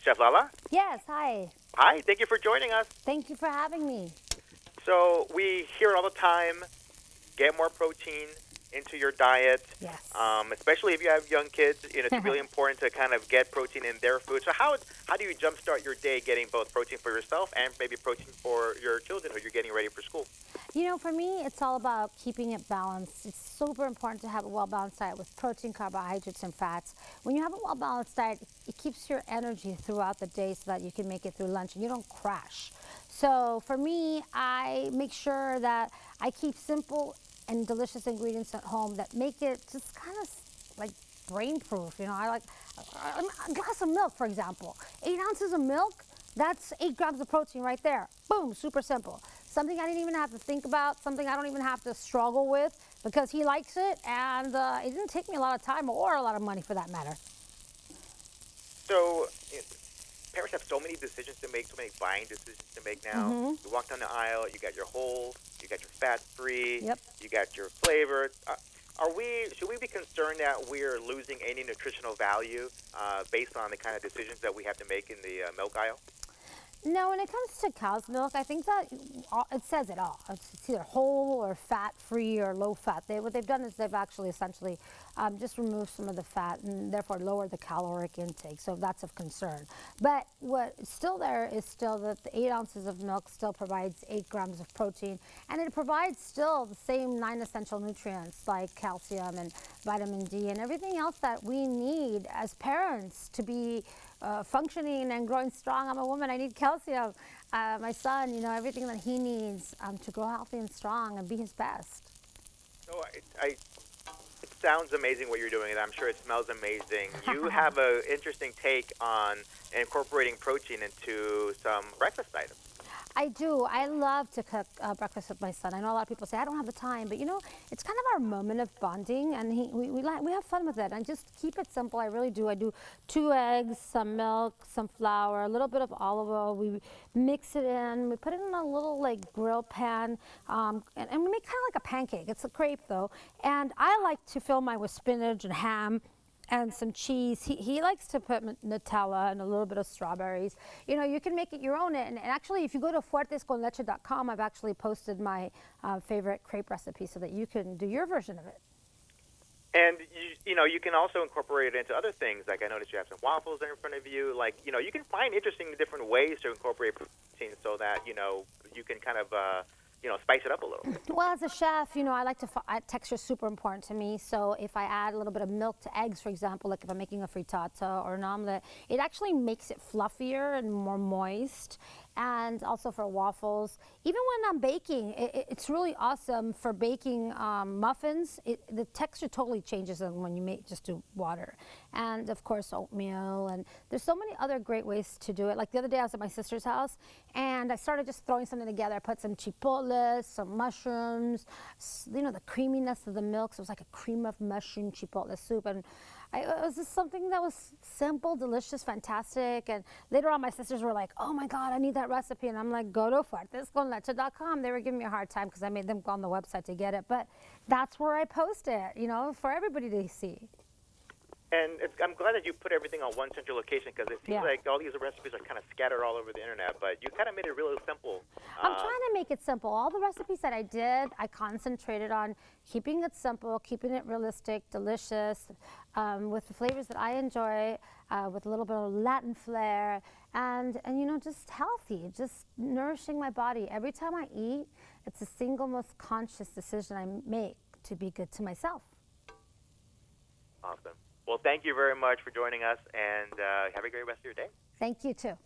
Chef Lala? Yes, hi. Hi, thank you for joining us. Thank you for having me. So we hear all the time, get more protein into your diet. Yes. Especially if you have young kids, it's really important to kind of get protein in their food. So how do you jumpstart your day getting both protein for yourself and maybe protein for your children who you're getting ready for school? For me, it's all about keeping it balanced. It's super important to have a well-balanced diet with protein, carbohydrates, and fats. When you have a well-balanced diet, it keeps your energy throughout the day so that you can make it through lunch and you don't crash. So for me, I make sure that I keep simple and delicious ingredients at home that make it just kind of like brain-proof. I like a glass of milk, for example. 8 ounces of milk, that's 8 grams of protein right there. Boom, super simple. Something I didn't even have to think about, something I don't even have to struggle with because he likes it, and it didn't take me a lot of time or a lot of money for that matter. So parents have so many decisions to make, so many buying decisions to make now. You walk down the aisle, you got your whole, you got your fat-free, Yep. you got your flavor. Should we be concerned that we're losing any nutritional value based on the kind of decisions that we have to make in the milk aisle? No, when it comes to cow's milk, I think that it says it all. It's either whole or fat-free or low-fat. What they've done is they've actually essentially just removed some of the fat and therefore lowered the caloric intake. So that's of concern. But what's still there is still that the 8 ounces of milk still provides 8 grams of protein, and it provides still the same 9 essential nutrients like calcium and vitamin D and everything else that we need as parents to be functioning and growing strong. I'm a woman, I need calcium. My son, everything that he needs to grow healthy and strong and be his best. So it sounds amazing what you're doing, and I'm sure it smells amazing. You have an interesting take on incorporating protein into some breakfast items. I do. I love to cook breakfast with my son. I know a lot of people say, I don't have the time, but it's kind of our moment of bonding, and we have fun with it. And just keep it simple. I really do. I do 2 eggs, some milk, some flour, a little bit of olive oil. We mix it in. We put it in a little grill pan, and we make kind of like a pancake. It's a crepe though. And I like to fill mine with spinach and ham and some cheese. He likes to put Nutella and a little bit of strawberries. You can make it your own. And actually, if you go to fuertesconleche.com, I've actually posted my favorite crepe recipe so that you can do your version of it. And you can also incorporate it into other things. Like I noticed you have some waffles there in front of you. You can find interesting different ways to incorporate protein so that you can kind of spice it up a little bit. Well, as a chef, I like to, texture is super important to me. So if I add a little bit of milk to eggs, for example, like if I'm making a frittata or an omelet, it actually makes it fluffier and more moist. And also for waffles, even when I'm baking, it's really awesome for baking muffins. The texture totally changes when you just do water. And of course, oatmeal. And there's so many other great ways to do it. Like the other day, I was at my sister's house, and I started just throwing something together. I put some chipotle, some mushrooms, the creaminess of the milk. So it was like a cream of mushroom chipotle soup. And it was just something that was simple, delicious, fantastic. And later on, my sisters were like, oh my God, I need that recipe. And I'm like, go to fuertesconleche.com. They were giving me a hard time because I made them go on the website to get it. But that's where I post it, for everybody to see. And I'm glad that you put everything on one central location because it seems like all these recipes are kind of scattered all over the internet, but you kind of made it really simple. I'm trying to make it simple. All the recipes that I did, I concentrated on keeping it simple, keeping it realistic, delicious, with the flavors that I enjoy, with a little bit of Latin flair, and just healthy, just nourishing my body. Every time I eat, it's the single most conscious decision I make to be good to myself. Awesome. Well, thank you very much for joining us, and have a great rest of your day. Thank you, too.